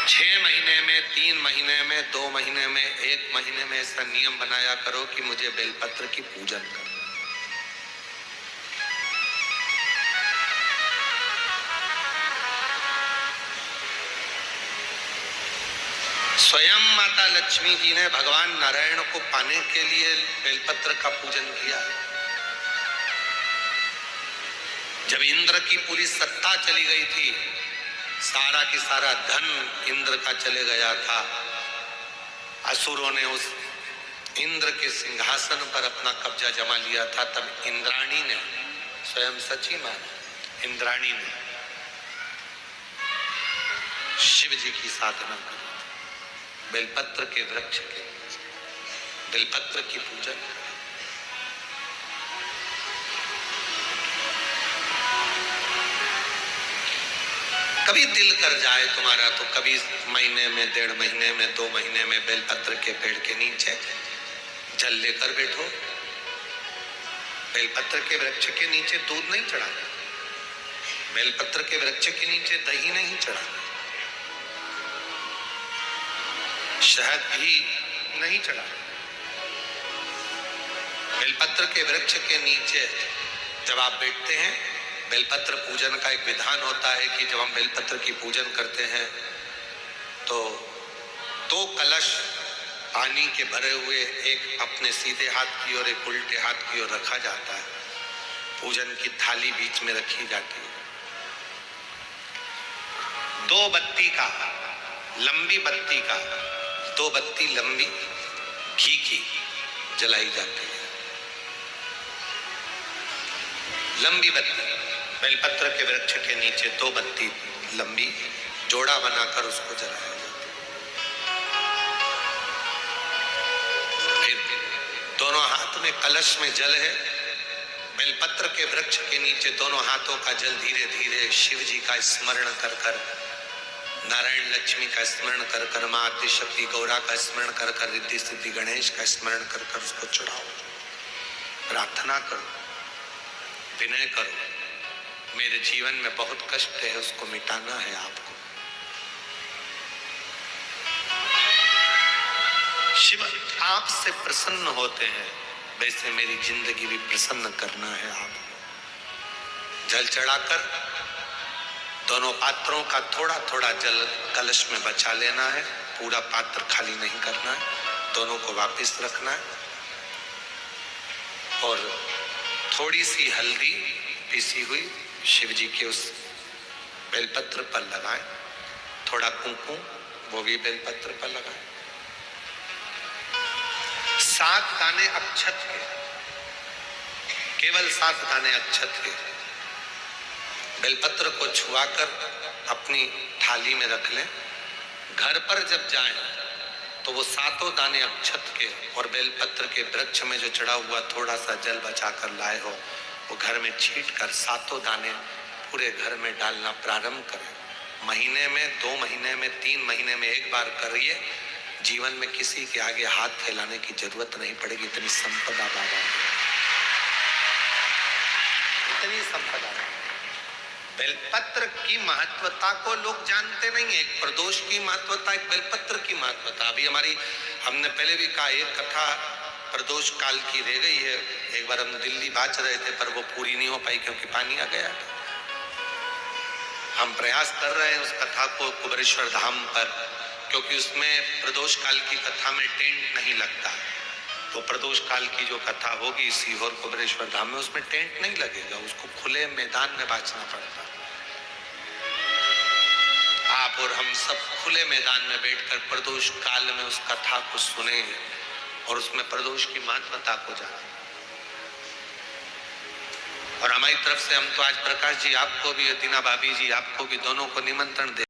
6 महीने में, 3 महीने में, 2 महीने में, 1 महीने में ऐसा नियम बनाया करो कि मुझे बेलपत्र की पूजन करो। स्वयं माता लक्ष्मी जी ने भगवान नारायण को पाने के लिए बेलपत्र का पूजन किया। जब इंद्र की पूरी सत्ता चली गई थी, सारा की सारा धन इंद्र का चले गया था, असुरों ने उस इंद्र के सिंहासन पर अपना कब्जा जमा लिया था, तब इंद्राणी ने, स्वयं सची माता इंद्राणी ने शिव जी की साधना की, बेलपत्र के वृक्ष के, बेलपत्र की पूजन। कभी दिल कर जाए तुम्हारा तो कभी महीने में, 1.5 महीने में, 2 महीने में बेलपत्र के पेड़ के नीचे जल लेकर बैठो। बेलपत्र के वृक्ष के नीचे दूध नहीं चढ़ाना, बेलपत्र के वृक्ष के नीचे दही नहीं चढ़ाना, शहद भी नहीं चढ़ाना। बेलपत्र के वृक्ष के नीचे जब आप बैठते हैं, बेलपत्र पूजन का एक विधान होता है कि जब हम बेलपत्र की पूजन करते हैं तो 2 कलश पानी के भरे हुए, एक अपने सीधे हाथ की ओर, एक उल्टे हाथ की ओर रखा जाता है। पूजन की थाली बीच में रखी जाती है। 2 बत्ती का, लंबी बत्ती का, 2 बत्ती लंबी घी की जलाई जाती है। लंबी बत्ती बेलपत्र के वृक्ष के नीचे 2 बत्ती लंबी जोड़ा बनाकर उसको जलाया जाता है। फिर दोनों हाथ में कलश में जल है, बेलपत्र के वृक्ष के नीचे दोनों हाथों का जल धीरे धीरे शिव जी का स्मरण कर कर, नारायण लक्ष्मी का स्मरण कर कर, मां आदिशक्ति गौरा का स्मरण कर कर, रिद्धि सिद्धि गणेश का स्मरण कर कर उसको चढ़ाओ। प्रार्थना करो, विनय करो, मेरे जीवन में बहुत कष्ट है, उसको मिटाना है आपको। शिव आपसे प्रसन्न होते हैं, वैसे मेरी जिंदगी भी प्रसन्न करना है आपको। जल चढ़ाकर दोनों पात्रों का थोड़ा थोड़ा जल कलश में बचा लेना है, पूरा पात्र खाली नहीं करना है, दोनों को वापस रखना है। और थोड़ी सी हल्दी पीसी हुई शिव जी के उस बेलपत्र पर लगाएं, थोड़ा कुंकुम वो भी बेलपत्र पर लगाएं। 7 दाने अक्षत के, केवल 7 दाने अक्षत के बेलपत्र को छुआकर अपनी थाली में रख लें। घर पर जब जाएं तो वो 7 दाने अक्षत के और बेलपत्र के वृक्ष में जो चढ़ा हुआ थोड़ा सा जल बचाकर लाए हो, वो घर में छींट कर 7 दाने पूरे घर में डालना प्रारंभ करें। महीने में, 2 महीने में, 3 महीने में एक बार करिए। जीवन में किसी के आगे हाथ फैलाने की जरूरत नहीं पड़ेगी। इतनी संपदा बाबा, इतनी संपदा। बेलपत्र की महत्वता को लोग जानते नहीं है। एक प्रदोष की महत्वता, एक बेलपत्र की महत्वता। अभी हमने पहले भी कहा, एक कथा प्रदोष काल की रह गई है। एक बार हम दिल्ली बाच रहे थे पर वो पूरी नहीं हो पाई क्योंकि पानी आ गया। हम प्रयास कर रहे हैं उस कथा को कुबेरेश्वर धाम पर, क्योंकि उसमें प्रदोष काल की कथा में टेंट नहीं लगता। तो प्रदोष काल की जो कथा होगी सीहोर कुबेरेश्वर धाम में, उसमें टेंट नहीं लगेगा, उसको खुले मैदान में बांचना पड़ता। आप और हम सब खुले मैदान में बैठकर प्रदोष काल में उस कथा को सुने और उसमें प्रदोष की महत्वता को जाने। और हमारी तरफ से हम तो आज प्रकाश जी आपको भी, दीना भाभी जी आपको भी, दोनों को निमंत्रण दे